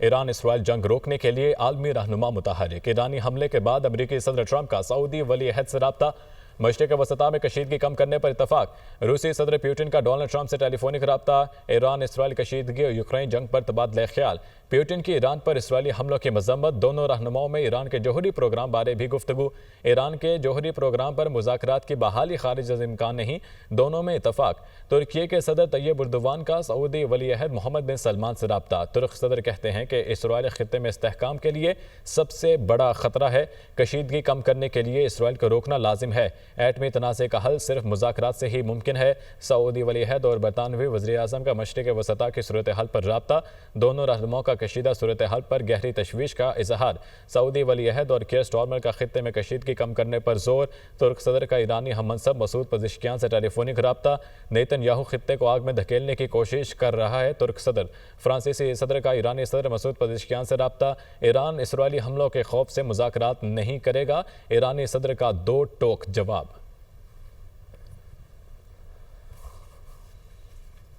Iran Israel जंग रोकने के लिए आलमी रहनुमा मुतहरिक। ईरानी हमले के बाद अमरीकी सदर ट्रंप का सऊदी वली अहद से रब्ता। मशरिक़ वसता में कशीदगी कम करने पर इतफाक। रूसी सदर पुतिन का डोनाल्ड ट्रंप से टेलीफोनिक रब्ता। ईरान इसराइल कशीदगी और यूक्रेन जंग पर तबादला ख्याल। पुतिन की ईरान पर इसराइली हमलों की मजम्मत। दोनों रहनुमाओं में ईरान के जौहरी प्रोग्राम बारे भी गुफ्तगू। ईरान के जौहरी प्रोग्राम पर मुज़ाकरात की बहाली खारिज अज़ इम्कान नहीं, दोनों में इतफाक। तुर्की के सदर तैयब उर्दवान का सऊदी वली अहद मोहम्मद बिन सलमान से रब्ता। तुर्क सदर कहते हैं कि इसराइल खित्ते में इस्तेहकाम के लिए सबसे बड़ा खतरा है। कशीदगी कम करने के लिए इसराइल को रोकना लाजिम है। एटमी तनाज़े का हल सिर्फ मुज़ाकरात से ही मुमकिन है। सऊदी वली अहद और बरतानवी वज़ीर आज़म का मशरिक़ वसता की सूरत हाल पर रब्ता। दोनों रहनुमाओं का कशीदा सूरत हाल पर गहरी तशवीश का इजहार। सऊदी वली अहद और कियर स्टारमर का खित्ते में कशीदगी कम करने पर जोर। तुर्क सदर का ईरानी हम मनसब मसूद पज़ेश्कियान से टेलीफोनिक रब्ता। नेतन्याहू खित्ते को आग में धकेलने की कोशिश कर रहा है। तुर्क सदर। फ्रांसीसी सदर का ईरानी सदर मसूद पज़ेश्कियान से रब्ता। ईरान इसराइली हमलों के खौफ से मुज़ाकरात नहीं करेगा। ईरानी सदर का दो टोक जवाब।